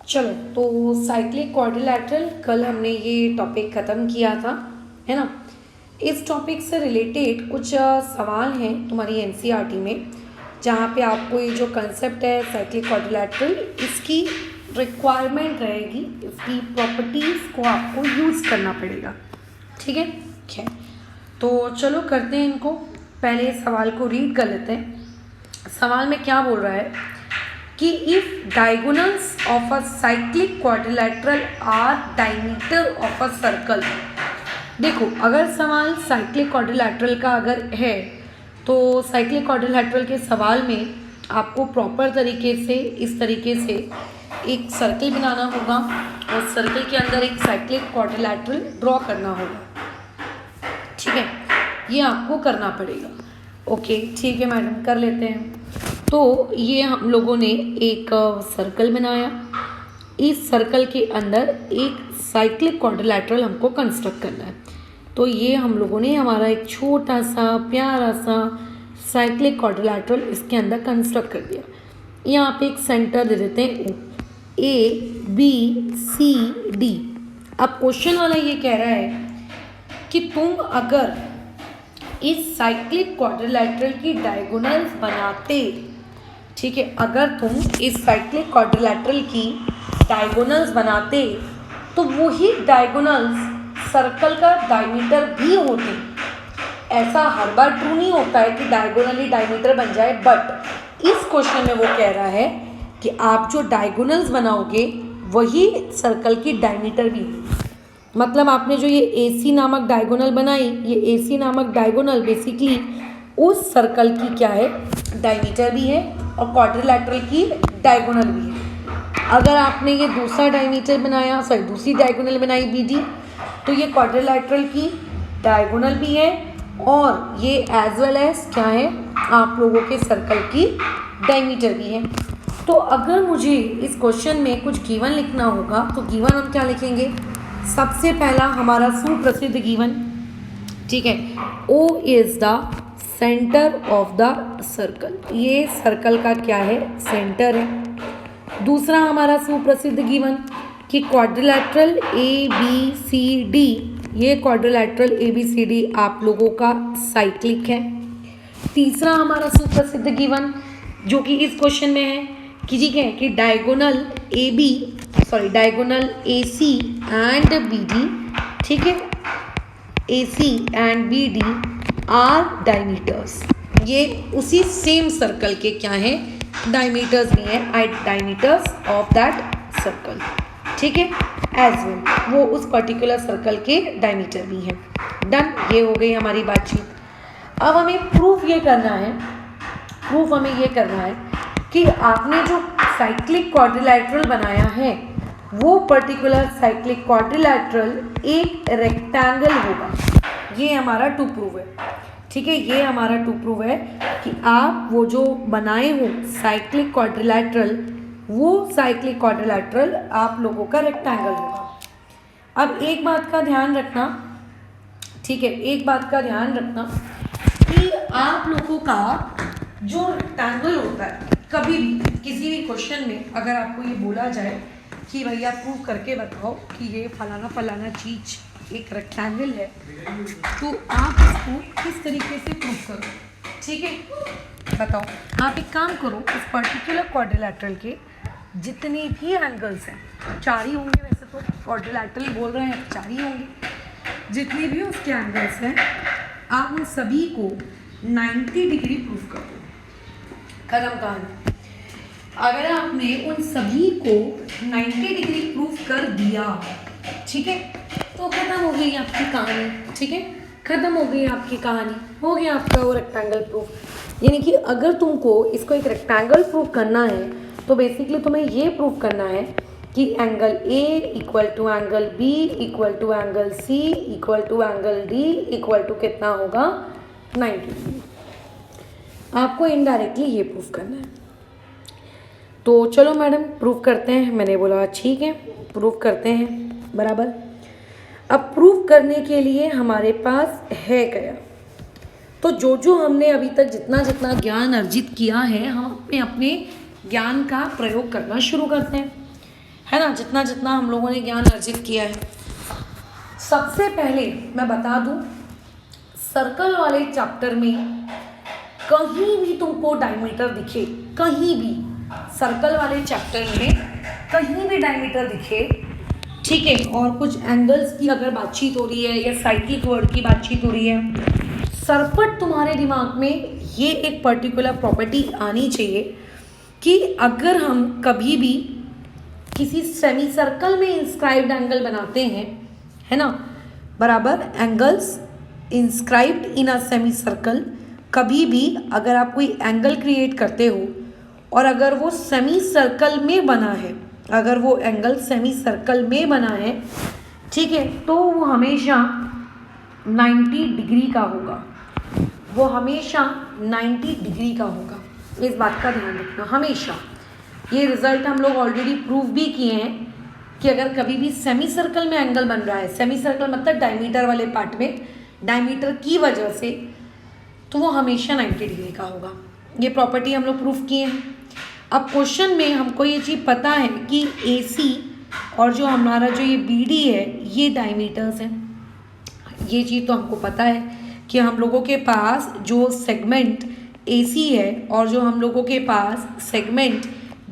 चलो, तो cyclic quadrilateral कल हमने ये टॉपिक ख़त्म किया था, है ना। इस टॉपिक से रिलेटेड कुछ सवाल हैं तुम्हारी एनसीईआरटी में, जहाँ पे आपको ये जो कंसेप्ट है साइक्लिक क्वाड्रिलैटरल, इसकी रिक्वायरमेंट रहेगी, इसकी प्रॉपर्टीज़ को आपको यूज़ करना पड़ेगा। ठीक है, तो चलो करते हैं इनको। पहले सवाल को रीड कर लेते हैं। सवाल में क्या बोल रहा है कि if diagonals of a cyclic quadrilateral are diameter of a circle. देखो, अगर सवाल साइक्लिक क्वाड्रिलैटरल का अगर है तो साइक्लिक क्वाड्रिलैटरल के सवाल में आपको प्रॉपर तरीके से इस तरीके से एक सर्कल बनाना होगा और सर्कल के अंदर एक साइक्लिक क्वाड्रिलैटरल ड्रॉ करना होगा। ठीक है, ये आपको करना पड़ेगा। ओके, ठीक है मैडम, कर लेते हैं। तो ये हम लोगों ने एक सर्कल बनाया। इस सर्कल के अंदर एक साइक्लिक क्वाड्रिलैटरल हमको कंस्ट्रक्ट करना है। तो ये हम लोगों ने हमारा एक छोटा सा प्यारा सा साइक्लिक क्वाड्रिलैटरल इसके अंदर कंस्ट्रक्ट कर दिया। यहाँ पे एक सेंटर दे देते हैं ABCD। अब क्वेश्चन वाला ये कह रहा है कि तुम अगर इस साइक्लिक क्वाड्रिलैटरल की डायगोनल्स बनाते, ठीक है, अगर तुम इस साइक्लिक क्वाड्रिलैटरल की डायगोनल्स बनाते तो वही डायगोनल्स सर्कल का डायमीटर भी होते। ऐसा हर बार ट्रू नहीं होता है कि डायगोनल ही डायमीटर बन जाए, बट इस क्वेश्चन में वो कह रहा है कि आप जो डायगोनल्स बनाओगे वही सर्कल की डायमीटर भी है। मतलब आपने जो ये AC नामक डायगोनल बनाई, ये AC नामक डायगोनल बेसिकली उस सर्कल की क्या है, डायमीटर भी है और क्वाड्रिलैटरल की डायगोनल भी है। अगर आपने ये दूसरा डायमीटर बनाया, दूसरी डायगोनल बनाई BD, तो ये क्वाड्रिलैटरल की डायगोनल भी है और ये एज वेल एज क्या है, आप लोगों के सर्कल की डायमीटर भी है। तो अगर मुझे इस क्वेश्चन में कुछ गिवन लिखना होगा तो गिवन हम क्या लिखेंगे? सबसे पहला हमारा सुप्रसिद्ध गिवन, ठीक है, O is the centre of the circle. ये सर्कल का क्या है, सेंटर है। दूसरा हमारा सुप्रसिद्ध गिवन कि क्वाड्रिलैटरल ABCD, ये क्वाड्रिलैटरल ABCD आप लोगों का साइक्लिक है। तीसरा हमारा सुप्रसिद्ध गिवन जो कि इस क्वेश्चन में है कि ठीक है कि डायगोनल AC एंड BD, ठीक है, AC and BD are diameters. ये उसी सेम सर्कल के क्या है, डायमीटर्स भी हैं, डायमीटर्स ऑफ दैट सर्कल, ठीक है, एज वेल वो उस पर्टिकुलर सर्कल के डायमीटर भी हैं। डन, ये हो गई हमारी बातचीत। अब हमें प्रूफ ये करना है कि आपने जो साइक्लिक क्वाड्रिलैटरल बनाया है वो पर्टिकुलर साइक्लिक क्वाड्रिलैटरल एक रेक्टेंगल होगा। ये हमारा टू प्रूव है, ठीक है, ये हमारा टू प्रूव है कि आप वो जो बनाए हो साइक्लिक क्वाड्रिलैटरल, वो साइक्लिक क्वाड्रिलैटरल आप लोगों का रेक्टेंगल होगा। अब एक बात का ध्यान रखना, ठीक है, एक बात का ध्यान रखना कि आप लोगों का जो रेक्टेंगल होता है, कभी भी किसी भी क्वेश्चन में अगर आपको ये बोला जाए कि भैया प्रूव करके बताओ कि ये फलाना चीज़ एक रेक्टेंगल है, तो आप इसको किस तरीके से प्रूव करो, ठीक है, बताओ। आप एक काम करो, इस पर्टिकुलर क्वाड्रिलैटरल के जितने भी एंगल्स हैं, 4 ही होंगे, वैसे तो क्वाड्रिलैटरल बोल रहे हैं 4 ही होंगे, जितने भी उसके एंगल्स हैं आप उन सभी को 90 डिग्री प्रूफ कर दो, खत्म कहानी। अगर आपने उन सभी को 90 डिग्री प्रूफ कर दिया, ठीक है, तो खत्म हो गई आपकी कहानी, ठीक है, खत्म हो गई आपकी कहानी, हो गया आपका वो रेक्टेंगल प्रूफ। यानी कि अगर तुमको इसको एक रेक्टेंगल प्रूफ करना है तो बेसिकली तुम्हें ये प्रूफ करना है कि angle A equal to angle B equal to angle C equal to angle D equal to कितना होगा, 90 डिग्री। आपको इनडायरेक्टली ये प्रूफ करना है। तो चलो मैडम प्रूफ करते हैं। मैंने बोला ठीक है, प्रूफ करते हैं, बराबर। अब प्रूफ करने के लिए हमारे पास है क्या, तो जो हमने अभी तक जितना ज्ञान अर्जित किया है, हम अपने ज्ञान का प्रयोग करना शुरू करते हैं। है ना, जितना जितना हम लोगों ने ज्ञान अर्जित किया है। सबसे पहले मैं बता दूं, सर्कल वाले चैप्टर में कहीं भी तुमको डायमीटर दिखे, कहीं भी सर्कल वाले चैप्टर में कहीं भी डायमीटर दिखे, ठीक है, और कुछ एंगल्स की अगर बातचीत हो रही है या साइक्लिक वर्ड की बातचीत हो रही है, सरपट तुम्हारे दिमाग में ये एक पर्टिकुलर प्रॉपर्टी आनी चाहिए कि अगर हम कभी भी किसी सेमी सर्कल में इंस्क्राइब्ड एंगल बनाते हैं, है ना, बराबर, angles inscribed in a semi circle, कभी भी अगर आप कोई एंगल क्रिएट करते हो और अगर वो सेमी सर्कल में बना है, अगर वो एंगल सेमी सर्कल में बना है, ठीक है, तो वो हमेशा 90 डिग्री का होगा, वो हमेशा 90 डिग्री का होगा। इस बात का ध्यान रखना हमेशा। ये रिजल्ट हम लोग ऑलरेडी प्रूव भी किए हैं कि अगर कभी भी सेमी सर्कल में एंगल बन रहा है, सेमी सर्कल मतलब डायमीटर वाले पार्ट में, डायमीटर की वजह से, तो वो हमेशा 90 डिग्री का होगा। ये प्रॉपर्टी हम लोग प्रूफ किए हैं। अब क्वेश्चन में हमको ये चीज़ पता है कि AC और जो हमारा जो ये BD है ये डायमीटर्स हैं। ये चीज़ तो हमको पता है कि हम लोगों के पास जो सेगमेंट AC है और जो हम लोगों के पास सेगमेंट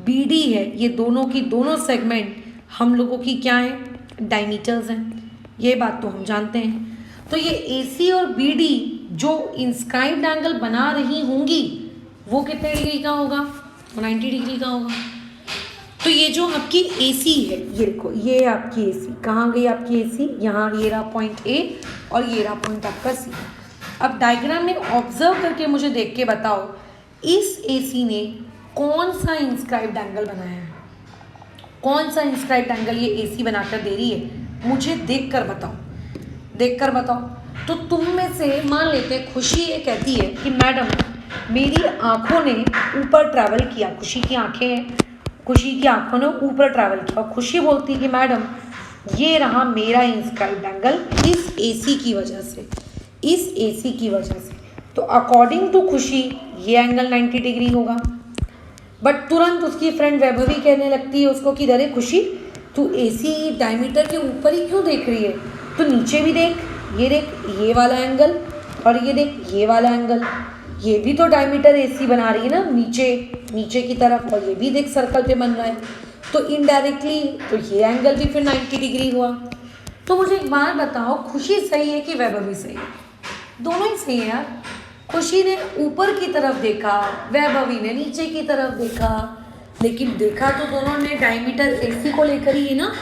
BD है, ये दोनों की दोनों सेगमेंट हम लोगों की क्या है, डायमीटर्स हैं। ये बात तो हम जानते हैं। तो ये AC और BD जो इंस्क्राइब्ड एंगल बना रही होंगी वो कितने डिग्री का होगा, 90 डिग्री का होगा। तो ये जो आपकी AC है, ये देखो, ये आपकी AC कहाँ गई, आपकी AC यहाँ, ये रहा पॉइंट A और ये रहा पॉइंट आपका C। अब डायग्राम में ऑब्जर्व करके मुझे देख के बताओ, इस AC ने कौन सा इंस्क्राइब्ड एंगल बनाया है, कौन सा इंस्क्राइब्ड एंगल ये AC बनाकर दे रही है, मुझे देख कर बताओ, देख कर बताओ। तो तुम में से मान लेते खुशी ये कहती है कि मैडम मेरी आँखों ने ऊपर ट्रैवल किया, खुशी की आँखें हैं, खुशी की आँखों ने ऊपर ट्रैवल किया, और खुशी बोलती कि मैडम ये रहा मेरा इंस्क्राइब्ड एंगल इस AC की वजह से, इस AC की वजह से। तो अकॉर्डिंग टू खुशी ये एंगल 90 डिग्री होगा। बट तुरंत उसकी फ्रेंड वैभवी कहने लगती है उसको कि अरे खुशी तू AC डायमीटर के ऊपर ही क्यों देख रही है, तो नीचे भी देख, ये वाला एंगल और ये देख ये वाला एंगल, ये भी तो डायमीटर AC बना रही है ना, नीचे की तरफ, और ये भी देख सर्कल पे बन रहा है, तो इनडायरेक्टली तो ये एंगल भी फिर 90 डिग्री हुआ। तो मुझे एक बात बताओ, खुशी सही है कि वैभवी सही है? दोनों ही सही है यार। खुशी ने ऊपर की तरफ देखा, वैभवी ने नीचे की तरफ देखा, लेकिन देखा तो दोनों ने डायमीटर AC को लेकर ही है ना।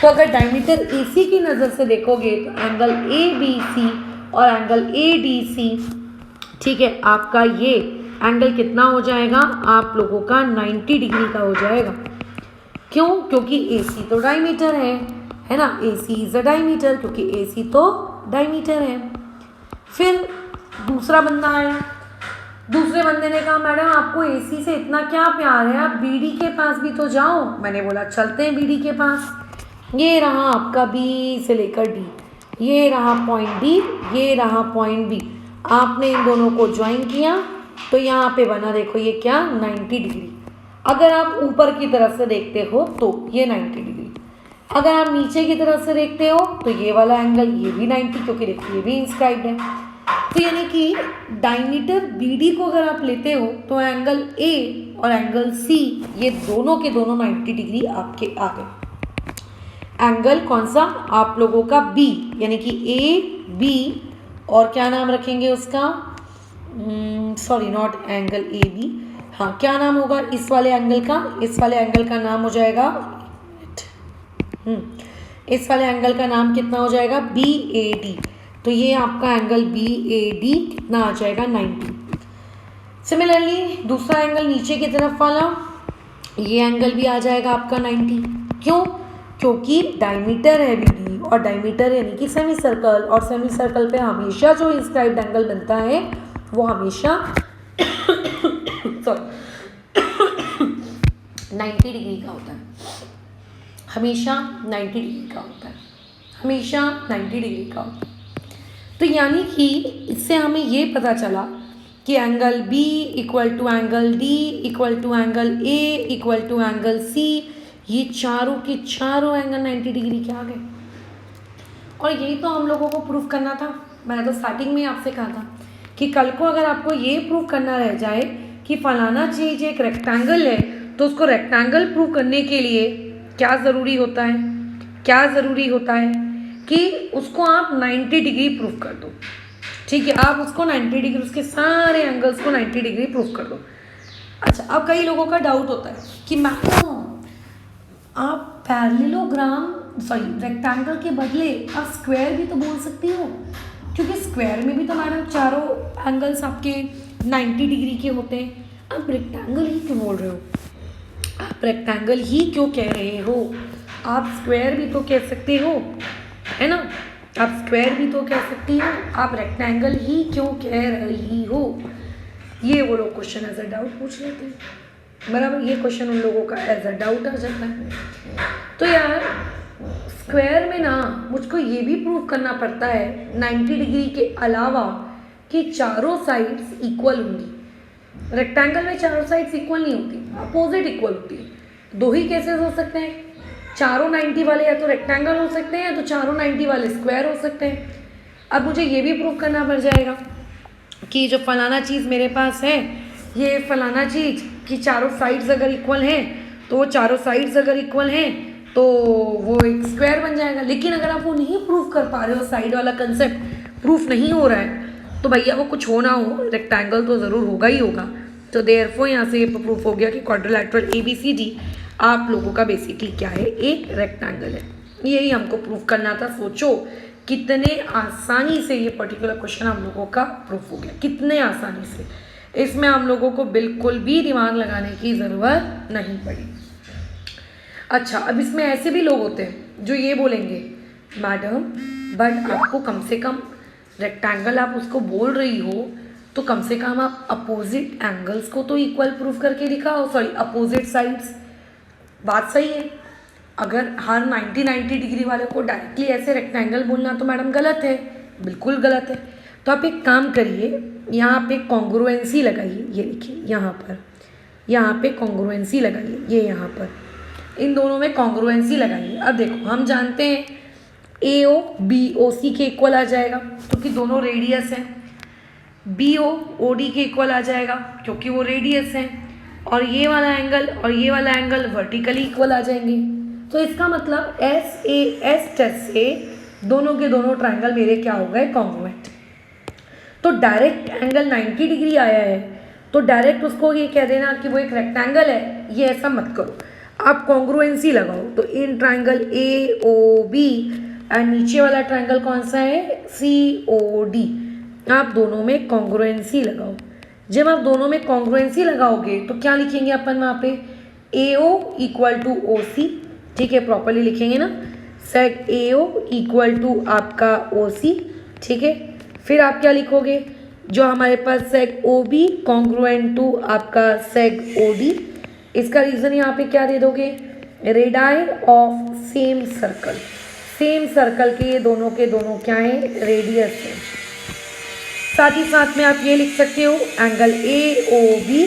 तो अगर डायमीटर AC की नज़र से देखोगे तो एंगल ABC और एंगल ADC, ठीक है, आपका ये एंगल कितना हो जाएगा, आप लोगों का 90 डिग्री का हो जाएगा। क्यों? क्योंकि AC तो डायमीटर है ना, AC इज अ डायमीटर, क्योंकि AC तो डायमीटर है। फिर दूसरा बंदा आया, दूसरे बंदे ने कहा मैडम आपको AC से इतना क्या प्यार है, आप BD के पास भी तो जाओ। मैंने बोला चलते हैं BD के पास। ये रहा आपका B से लेकर D, ये रहा पॉइंट D, ये रहा पॉइंट B। आपने इन दोनों को ज्वाइन किया तो यहाँ पे बना, देखो ये क्या, 90 डिग्री। अगर आप ऊपर की तरफ से देखते हो तो ये 90 डिग्री, अगर आप नीचे की तरफ से देखते हो तो ये वाला एंगल ये भी 90, क्योंकि देखो ये भी इंस्क्राइब्ड है। तो यानी कि डायमीटर BD को अगर आप लेते हो तो एंगल A और एंगल C ये दोनों के दोनों 90 डिग्री आपके आ गए। एंगल कौन सा, आप लोगों का B, यानी कि AB, और क्या नाम रखेंगे उसका, सॉरी नॉट एंगल AB, हाँ क्या नाम होगा इस वाले एंगल का, इस वाले एंगल का नाम हो जाएगा, इस वाले एंगल का नाम कितना हो जाएगा, BAD। तो ये आपका एंगल BAD कितना आ जाएगा, 90। सिमिलरली दूसरा एंगल नीचे की तरफ वाला, ये एंगल भी आ जाएगा आपका 90। क्यों? क्योंकि डायमीटर है BD और डायमीटर यानी कि सेमी सर्कल, और सेमी सर्कल पे हमेशा जो इंस्क्राइब्ड एंगल बनता है वो हमेशा 90 डिग्री का होता है, हमेशा 90 डिग्री का होता है, हमेशा 90 डिग्री का होता है। तो यानी कि इससे हमें ये पता चला कि angle B equal to angle D equal to angle A equal to angle C, ये चारों के चारों एंगल 90 डिग्री के आ गए। और यही तो हम लोगों को प्रूफ करना था। मैंने तो स्टार्टिंग में आपसे कहा था कि कल को अगर आपको ये प्रूफ करना रह जाए कि फलाना चीज़ एक रेक्टेंगल है, तो उसको रेक्टेंगल प्रूफ करने के लिए क्या ज़रूरी होता है, क्या ज़रूरी होता है कि उसको आप 90 डिग्री प्रूफ कर दो। ठीक है, आप उसको 90 डिग्री, उसके सारे एंगल्स को 90 डिग्री प्रूफ कर दो। अच्छा, अब कई लोगों का डाउट होता है कि मैडम आप पैरेललोग्राम रेक्टेंगल के बदले आप स्क्वायर भी तो बोल सकती हो, क्योंकि स्क्वायर में भी तो मैडम चारों एंगल्स आपके 90 डिग्री के होते हैं। आप रेक्टेंगल ही क्यों बोल रहे हो, आप रेक्टेंगल ही क्यों कह रहे हो, आप स्क्वायर भी तो कह सकते हो, है ना, आप स्क्वायर भी तो कह सकती हो, आप रेक्टेंगल ही क्यों कह रही हो। ये वो लोग क्वेश्चन एज अ डाउट पूछ लेते हैं, बराबर। ये क्वेश्चन उन लोगों का एज अ डाउट आ जाता है। तो यार स्क्वायर में ना मुझको ये भी प्रूव करना पड़ता है 90 डिग्री के अलावा कि चारों साइड्स इक्वल होंगी। रेक्टेंगल में चारों साइड्स इक्वल नहीं होती, अपोजिट इक्वल होती है। दो ही केसेस हो सकते हैं, चारों 90 वाले या तो रेक्टेंगल हो सकते हैं या तो चारों 90 वाले स्क्वायर हो सकते हैं। अब मुझे ये भी प्रूव करना पड़ जाएगा कि जो फलाना चीज़ मेरे पास है, ये फलाना चीज़ कि चारों साइड्स अगर इक्वल हैं, तो वो चारों साइड्स अगर इक्वल हैं तो वो एक स्क्वायर बन जाएगा। लेकिन अगर आप वो नहीं प्रूफ कर पा रहे हो, साइड वाला कंसेप्ट प्रूफ नहीं हो रहा है, तो भैया वो कुछ हो ना हो रेक्टेंगल तो ज़रूर होगा ही होगा। तो देयरफॉर यहाँ से ये प्रूफ हो गया कि क्वाड्रिलैटरल ABCD आप लोगों का बेसिकली क्या है, एक रेक्टेंगल है। यही हमको प्रूफ करना था। सोचो कितने आसानी से ये पर्टिकुलर क्वेश्चन हम लोगों का प्रूफ हो गया, कितने आसानी से। इसमें हम लोगों को बिल्कुल भी दिमाग लगाने की ज़रूरत नहीं पड़ी। अच्छा, अब इसमें ऐसे भी लोग होते हैं जो ये बोलेंगे मैडम बट आपको कम से कम रेक्टेंगल आप उसको बोल रही हो तो कम से कम आप अपोजिट एंगल्स को तो इक्वल प्रूफ करके दिखाओ, सॉरी अपोजिट साइड्स। बात सही है, अगर हर 90 डिग्री वाले को डायरेक्टली ऐसे रेक्टेंगल बोलना तो मैडम गलत है, बिल्कुल गलत है। तो आप एक काम करिए, यहाँ पे कॉन्ग्रुएंसी लगाइए, ये लिखिए यहाँ पे कॉन्ग्रुएंसी लगाइए, ये यहाँ पर इन दोनों में कॉन्ग्रुएंसी लगाइए। अब देखो हम जानते हैं AO BOC के इक्वल आ जाएगा क्योंकि दोनों रेडियस हैं, BO OD के इक्वल आ जाएगा क्योंकि वो रेडियस हैं, और ये वाला एंगल और ये वाला एंगल वर्टिकली इक्वल आ जाएंगे। तो इसका मतलब SAS टेस्ट से दोनों के दोनों ट्रायंगल मेरे क्या हो गए, कॉन्ग्रुएंट। तो डायरेक्ट एंगल 90 डिग्री आया है तो डायरेक्ट उसको ये कह देना कि वो एक रेक्टेंगल है, ये ऐसा मत करो, आप कॉन्ग्रुएंसी लगाओ। तो इन ट्रायंगल AOB और नीचे वाला ट्रायंगल कौन सा है, COD, आप दोनों में कॉन्ग्रुएंसी लगाओ। जब आप दोनों में कॉन्ग्रुएंसी लगाओगे तो क्या लिखेंगे अपन वहाँ पे, AO इक्वल टू OC, ठीक है, प्रॉपरली लिखेंगे ना, सेग AO इक्वल टू आपका OC, ठीक है। फिर आप क्या लिखोगे, जो हमारे पास सेग OB कॉन्ग्रुएंट टू आपका सेग OD। इसका रीज़न यहाँ पे क्या दे दोगे, radii of same circle, same circle के दोनों क्या हैं, रेडियस है। साथ ही साथ में आप ये लिख सकते हो angle AOB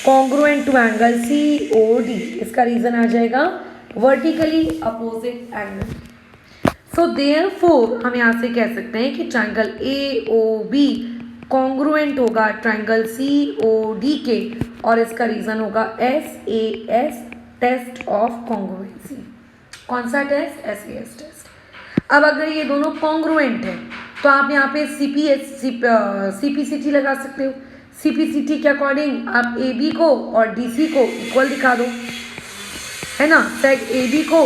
congruent to angle COD, इसका रीज़न आ जाएगा vertically opposite angle. So therefore हम यहाँ से कह सकते हैं कि ट्रायंगल AOB कॉन्ग्रुएंट होगा ट्रायंगल COD के, और इसका रीज़न होगा SAS टेस्ट ऑफ कॉन्ग्रुएंसी। कौन सा टेस्ट, SAS टेस्ट। अब अगर ये दोनों कॉन्ग्रुएंट हैं तो आप यहाँ पे CPCT लगा सकते हो। CPCT के अकॉर्डिंग आप AB को और DC को इक्वल दिखा दो, है ना, सेग AB को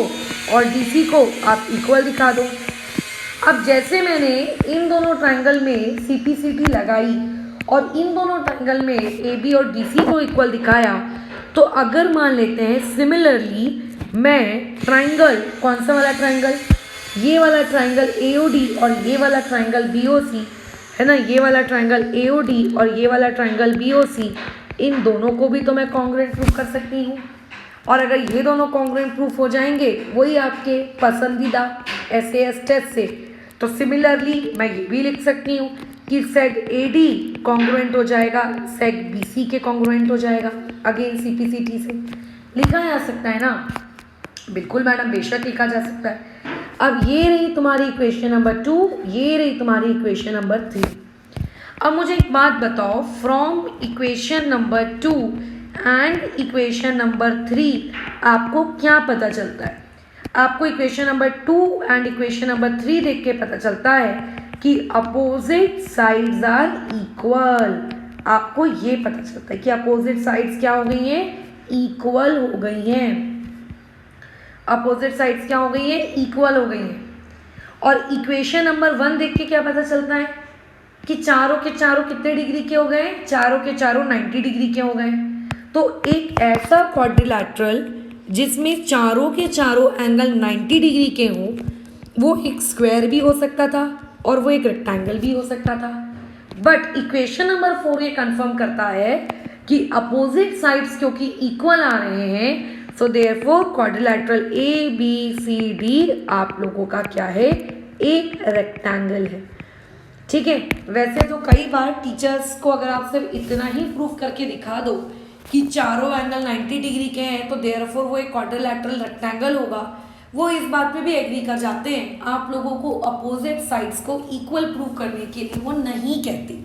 और DC को आप इक्वल दिखा दो। अब जैसे मैंने इन दोनों ट्रायंगल में CPCT लगाई और इन दोनों ट्रायंगल में AB और DC को इक्वल दिखाया, तो अगर मान लेते हैं सिमिलरली मैं ट्रायंगल, कौन सा वाला ट्रायंगल, ये वाला ट्रायंगल AOD और ये वाला ट्रायंगल BOC, है ना, ये वाला ट्रायंगल AOD और ये वाला ट्रायंगल BOC, इन दोनों को भी तो मैं कॉन्ग्रुएंट प्रूफ कर सकती हूँ। और अगर ये दोनों कॉन्ग्रुएंट प्रूफ हो जाएंगे वही आपके पसंदीदा SAS टेस्ट से, तो सिमिलरली मैं ये भी लिख सकती हूँ कि सेग AD कॉन्ग्रुएंट हो जाएगा सेग BC के कॉन्ग्रुएंट हो जाएगा। अगेन CPCT से लिखा जा सकता है ना। बिल्कुल मैडम, बेशक लिखा जा सकता है। अब ये रही तुम्हारी इक्वेशन नंबर 2, ये रही तुम्हारी इक्वेशन नंबर 3। अब मुझे एक बात बताओ, from equation number 2 and equation number 3 आपको क्या पता चलता है? आपको equation number 2 and equation number 3 देख के पता चलता है कि अपोजिट साइड्स आर इक्वल। आपको ये पता चलता है कि अपोजिट साइड्स क्या हो गई हैं? इक्वल हो गई हैं। अपोजिट साइड्स क्या हो गई हैं? इक्वल हो गई हैं। और इक्वेशन नंबर 1 देख के क्या पता चलता है कि चारों के चारों कितने डिग्री के हो गए? चारों के चारों 90 डिग्री के हो गए। तो एक ऐसा क्वाड्रिलैटरल जिसमें चारों के चारों एंगल 90 डिग्री के हों, वो एक स्क्वायर भी हो सकता था और वो एक रेक्टेंगल भी हो सकता था। बट इक्वेशन नंबर 4 ये कंफर्म करता है कि अपोजिट साइड्स क्योंकि इक्वल आ रहे हैं, सो देयरफॉर क्वाड्रिलैटरल ABCD आप लोगों का क्या है? एक रेक्टेंगल है। ठीक है। वैसे तो कई बार टीचर्स को अगर आप सिर्फ इतना ही प्रूफ करके दिखा दो कि चारों एंगल 90 डिग्री के हैं तो देयरफॉर वो एक क्वाड्रिलैटरल रेक्टेंगल होगा, वो इस बात पे भी एग्री कर जाते हैं। आप लोगों को अपोजिट साइड्स को इक्वल प्रूव करने के लिए वो नहीं कहते।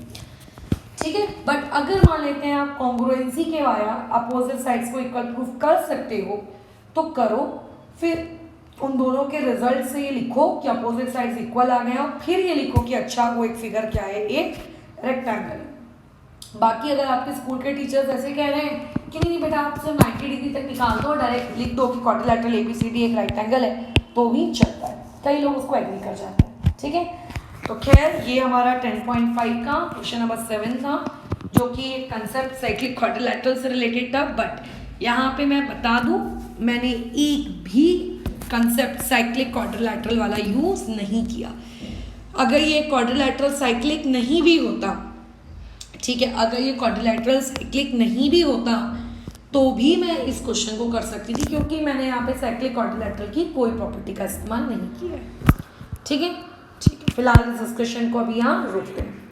ठीक है। बट अगर मान लेते हैं आप कॉन्ग्रुएंसी के वाया अपोजिट साइड्स को इक्वल प्रूव कर सकते हो तो करो, फिर उन दोनों के रिजल्ट से ये लिखो कि अपोजिट साइड्स इक्वल आ गए और फिर ये लिखो कि अच्छा वो एक फिगर क्या है? एक रेक्टेंगल। बाकी अगर आपके स्कूल के टीचर्स ऐसे कह रहे हैं कि नहीं बेटा आप सिर्फ 90 डिग्री तक निकाल दो और डायरेक्ट लिख दो कि क्वाड्रिलैटरल ABCD एक रेक्टेंगल है, तो भी चलता है। कई लोग उसको एग्री कर जाते हैं। ठीक है। तो खैर ये हमारा 10.5 का क्वेश्चन नंबर 7 था, जो कि एक कंसेप्ट साइक्लिक क्वाड्रिलैटरल से रिलेटेड था। बट यहाँ पे मैं बता दूँ, मैंने एक भी कंसेप्ट साइक्लिक क्वाड्रिलैटरल वाला यूज़ नहीं किया। अगर ये क्वाड्रिलैटरल साइक्लिक नहीं भी होता, ठीक है, अगर ये क्वाड्रिलैटरल साइक्लिक नहीं भी होता तो भी मैं इस क्वेश्चन को कर सकती थी, क्योंकि मैंने यहाँ पे साइक्लिक क्वाड्रिलैटरल की कोई प्रॉपर्टी का इस्तेमाल नहीं किया है। ठीक है। ठीक है, फिलहाल इस डिस्कशन को अभी यहाँ रोकते हैं।